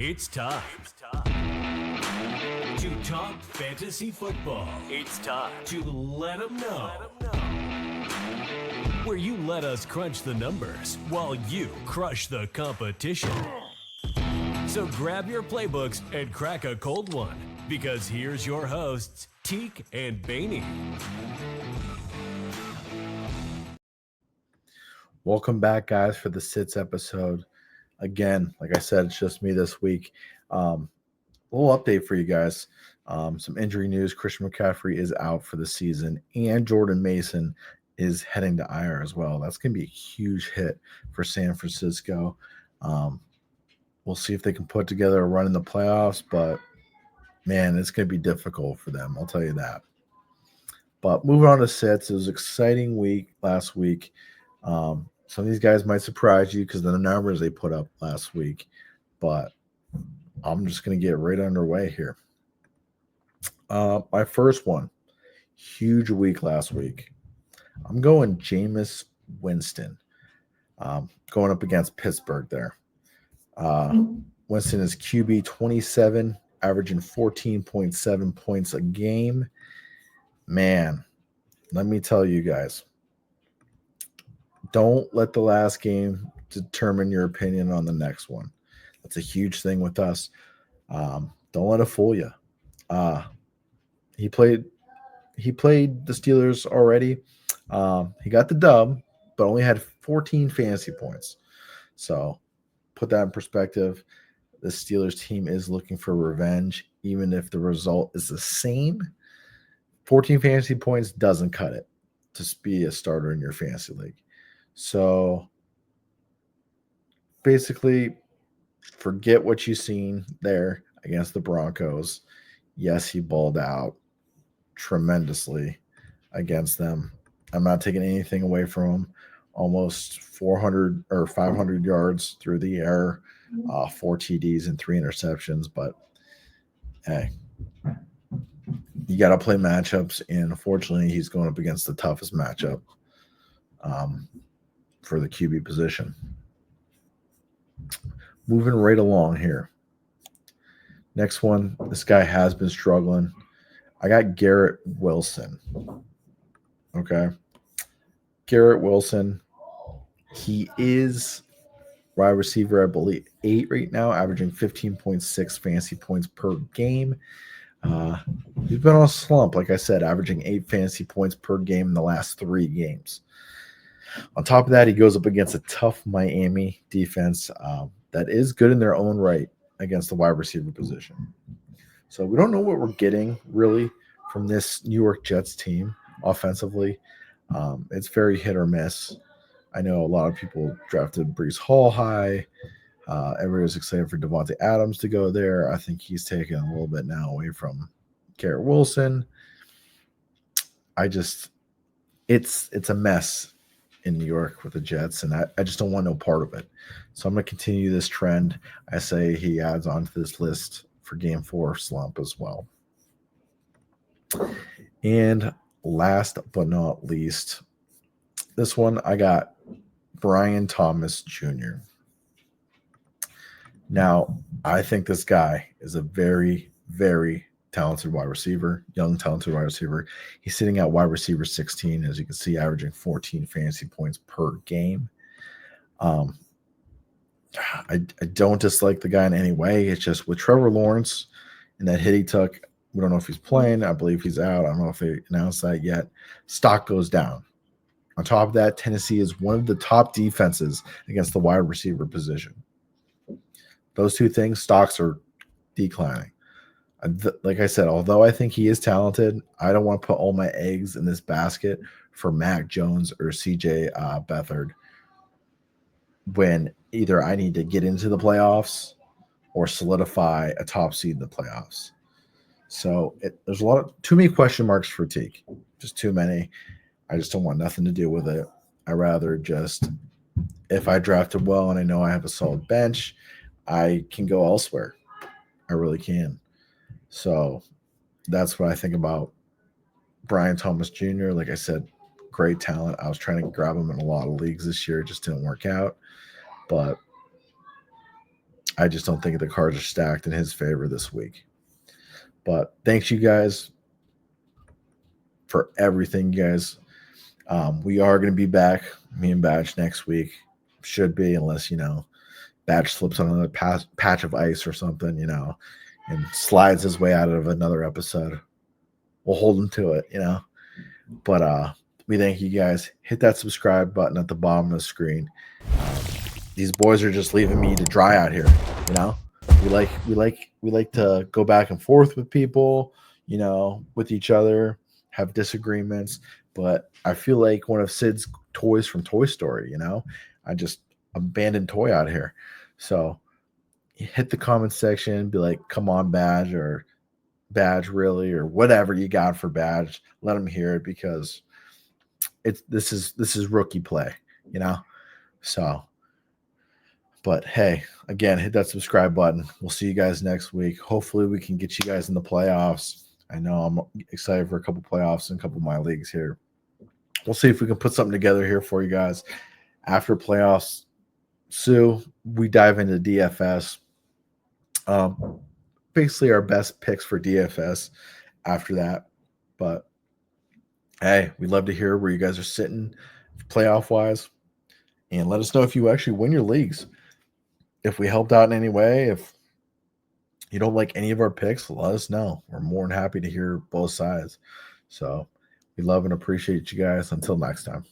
It's time to talk fantasy football. It's time to let them know. Where you let us crunch the numbers while you crush the competition. So grab your playbooks and crack a cold one, because here's your hosts, Teak and Baney. Welcome back, guys, for the Sits episode. Again, like I said, it's just me this week. A little update for you guys. Some injury news. Christian McCaffrey is out for the season, and Jordan Mason is heading to IR as well. That's going to be a huge hit for San Francisco. We'll see if they can put together a run in the playoffs, but, man, it's going to be difficult for them. I'll tell you that. But moving on to Sits, it was an exciting week last week. Some of these guys might surprise you because of the numbers they put up last week, but I'm just going to get right underway here. My first one, huge week last week. I'm going Jameis Winston, going up against Pittsburgh there. Winston is QB 27, averaging 14.7 points a game. Man, let me tell you guys, don't let the last game determine your opinion on the next one. That's a huge thing with us. Don't let it fool you. He played the Steelers already. He got the dub, but only had 14 fantasy points. So put that in perspective. The Steelers team is looking for revenge, even if the result is the same. 14 fantasy points doesn't cut it to be a starter in your fantasy league. So basically, forget what you've seen there against the Broncos. Yes, he balled out tremendously against them. I'm not taking anything away from him. Almost 400 or 500 yards through the air, 4 TDs and 3 interceptions. But hey, you got to play matchups, and unfortunately, he's going up against the toughest matchup for the QB position. Moving right along here. Next one, this guy has been struggling. I got Garrett Wilson. Okay. Garrett Wilson, he is wide receiver, I believe, 8 right now, averaging 15.6 fantasy points per game. He's been on a slump, like I said, averaging 8 fantasy points per game in the last 3 games. On top of that, he goes up against a tough Miami defense that is good in their own right against the wide receiver position. So we don't know what we're getting, really, from this New York Jets team offensively. It's very hit or miss. I know a lot of people drafted Breece Hall high. Everybody was excited for Devontae Adams to go there. I think he's taken a little bit now away from Garrett Wilson. It's a mess in New York with the Jets, and I just don't want no part of it. So I'm going to continue this trend. I say he adds on to this list for Game 4 slump as well. And last but not least, this one I got Brian Thomas Jr. Now, I think this guy is a very, very talented wide receiver, young, talented wide receiver. He's sitting at wide receiver 16, as you can see, averaging 14 fantasy points per game. I don't dislike the guy in any way. It's just with Trevor Lawrence and that hit he took, we don't know if he's playing. I believe he's out. I don't know if they announced that yet. Stock goes down. On top of that, Tennessee is one of the top defenses against the wide receiver position. Those two things, stocks are declining. Like I said, although I think he is talented, I don't want to put all my eggs in this basket for Mac Jones or CJ Beathard when either I need to get into the playoffs or solidify a top seed in the playoffs. So there's too many question marks for Teak. Just too many. I just don't want nothing to do with it. I rather just, if I drafted well and I know I have a solid bench, I can go elsewhere. I really can. So that's what I think about Brian Thomas Jr. Like I said, great talent. I was trying to grab him in a lot of leagues this year. It just didn't work out. But I just don't think the cards are stacked in his favor this week. But thanks you guys for everything, you guys. We are going to be back, me and Batch, next week. Should be, unless, Batch slips on another patch of ice or something, and slides his way out of another episode. We'll hold him to it, But we thank you guys. Hit that subscribe button at the bottom of the screen. These boys are just leaving me to dry out here, We like to go back and forth with people, with each other, have disagreements. But I feel like one of Sid's toys from Toy Story, I just abandoned toy out here. So hit the comment section, be like, come on, Badge, or Badge really, or whatever you got for Badge. Let them hear it, because this is rookie play, So, but hey, again, hit that subscribe button. We'll see you guys next week. Hopefully we can get you guys in the playoffs. I know I'm excited for a couple playoffs and a couple of my leagues here. We'll see if we can put something together here for you guys after playoffs. So we dive into DFS. Basically our best picks for DFS after that. But hey, we'd love to hear where you guys are sitting playoff wise, and let us know if you actually win your leagues. If we helped out in any way, if you don't like any of our picks, let us know. We're more than happy to hear both sides. So we love and appreciate you guys. Until next time.